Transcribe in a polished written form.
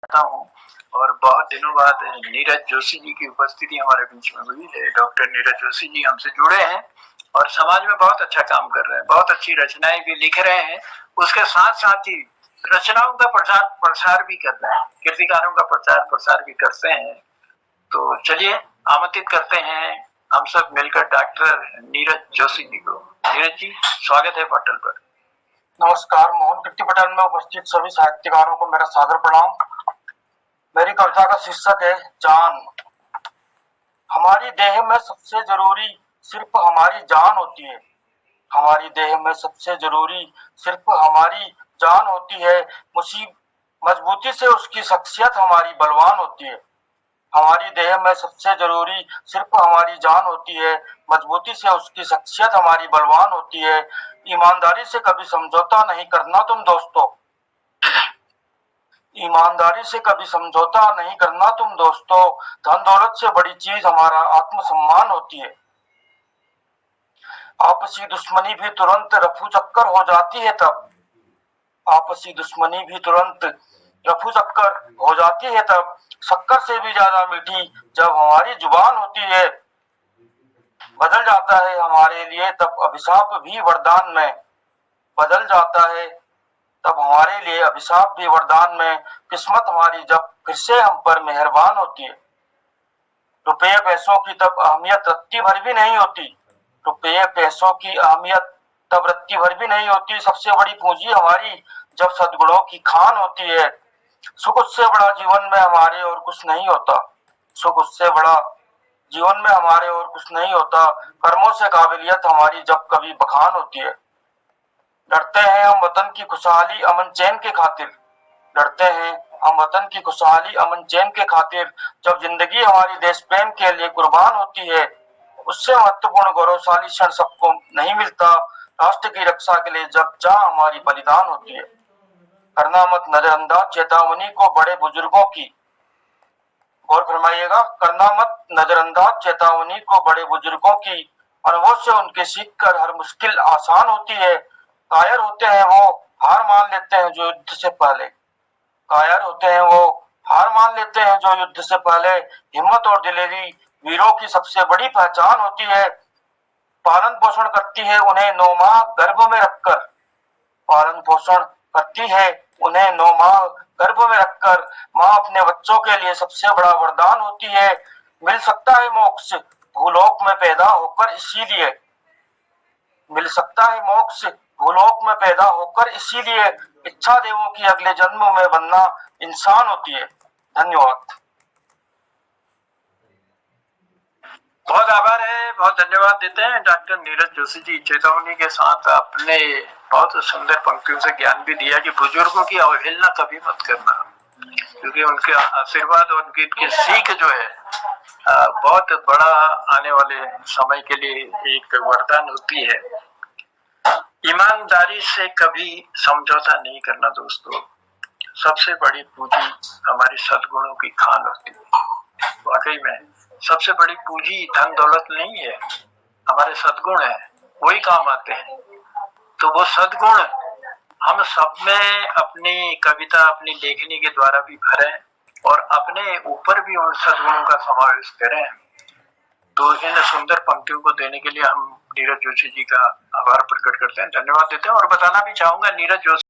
हूँ और बहुत दिनों बाद नीरज जोशी जी की उपस्थिति हमारे बीच में हुई है। डॉक्टर नीरज जोशी जी हमसे जुड़े हैं और समाज में बहुत अच्छा काम कर रहे हैं, बहुत अच्छी रचनाएं भी लिख रहे हैं। उसके साथ साथ ही रचनाओं का प्रचार प्रसार भी कर रहे हैं, कृतिकारों का प्रचार प्रसार भी करते हैं। तो चलिए आमंत्रित करते हैं हम सब मिलकर डॉक्टर नीरज जोशी जी को। नीरज जी, स्वागत है पटल पर। नमस्कार। मोहन कीर्ति पटेल में उपस्थित सभी साहित्यकारों को मेरा सादर प्रणाम। मेरी कविता का शीर्षक है जान। हमारी देह में सबसे जरूरी सिर्फ हमारी जान होती है। हमारी देह में सबसे जरूरी सिर्फ हमारी जान होती है। मजबूती से उसकी शख्सियत हमारी बलवान होती है। हमारी देह में सबसे जरूरी सिर्फ हमारी जान होती है। मजबूती से उसकी शख्सियत हमारी बलवान होती है। ईमानदारी से कभी समझौता नहीं करना तुम दोस्तों। ईमानदारी से कभी समझौता नहीं करना तुम दोस्तों। धन दौलत से बड़ी चीज हमारा आत्मसम्मान होती है। आपसी दुश्मनी भी तुरंत रफू चक्कर हो जाती है तब। आपसी दुश्मनी भी तुरंत रफू चक्कर हो जाती है तब। शक्कर से भी ज्यादा मीठी जब हमारी जुबान होती है। बदल जाता है हमारे लिए तब अभिशाप भी वरदान में। बदल जाता है तब हमारे लिए अभिशाप भी वरदान में। किस्मत हमारी जब फिर से हम पर मेहरबान होती है। रुपये पैसों की तब अहमियत रत्ती भर भी नहीं होती। रुपये पैसों की अहमियत तब रत्ती भर भी नहीं होती। सबसे बड़ी पूंजी हमारी जब सद्गुणों की खान होती है। सुख उससे बड़ा जीवन में हमारे और कुछ नहीं होता। सुख उससे बड़ा जीवन में हमारे और कुछ नहीं होता। कर्मों से काबिलियत हमारी जब कभी बखान होती है। डरते हैं हम वतन की खुशहाली अमन चैन के खातिर। डरते हैं हम वतन की खुशहाली अमन चैन के खातिर। जब जिंदगी हमारी देश प्रेम के लिए कुर्बान होती है। उससे महत्वपूर्ण गौरवशाली क्षण सबको नहीं मिलता। राष्ट्र की रक्षा के लिए जब जहाँ हमारी बलिदान होती है। करना मत नजरअंदाज चेतावनी को बड़े बुजुर्गों की। गौर फरमाइएगा। करना मत नजरअंदाज चेतावनी को बड़े बुजुर्गों की। अनुभव से उनके सीख कर हर मुश्किल आसान होती है। कायर होते हैं वो हार मान लेते हैं जो युद्ध से पहले। कायर होते हैं वो हार मान लेते हैं जो युद्ध से पहले। हिम्मत और दिलेरी वीरों की सबसे बड़ी पहचान होती है। पालन पोषण करती है उन्हें 9 माह गर्भ में रखकर। पालन पोषण करती है उन्हें 9 माह गर्भ में रखकर। माँ अपने बच्चों के लिए सबसे बड़ा वरदान होती है। मिल सकता है मोक्ष भूलोक में पैदा होकर इसीलिए। मिल सकता है मोक्ष भूलोक में पैदा होकर इसीलिए। इच्छा देवों की अगले जन्म में बनना इंसान होती है। धन्यवाद। बहुत आभार है, बहुत धन्यवाद देते हैं डॉक्टर नीरज जोशी जी। चेतावनी के साथ आपने बहुत सुंदर पंक्तियों से ज्ञान भी दिया कि बुजुर्गों की अवहेलना कभी मत करना, क्योंकि उनके आशीर्वाद और उनकी सीख जो है बहुत बड़ा आने वाले समय के लिए एक वरदान होती है। ईमानदारी से कभी समझौता नहीं करना दोस्तों। सबसे बड़ी पूंजी हमारी सद्गुणों की खान होती है। वाकई में सबसे बड़ी पूंजी धन दौलत नहीं है, हमारे सद्गुण है, वही काम आते हैं। तो वो सद्गुण हम सब में अपनी कविता अपनी लेखनी के द्वारा भी भरें और अपने ऊपर भी उन सद्गुणों का समावेश करें। तो इन सुंदर पंक्तियों को देने के लिए हम नीरज जोशी जी का आभार प्रकट करते हैं, धन्यवाद देते हैं। और बताना भी चाहूंगा नीरज जोशी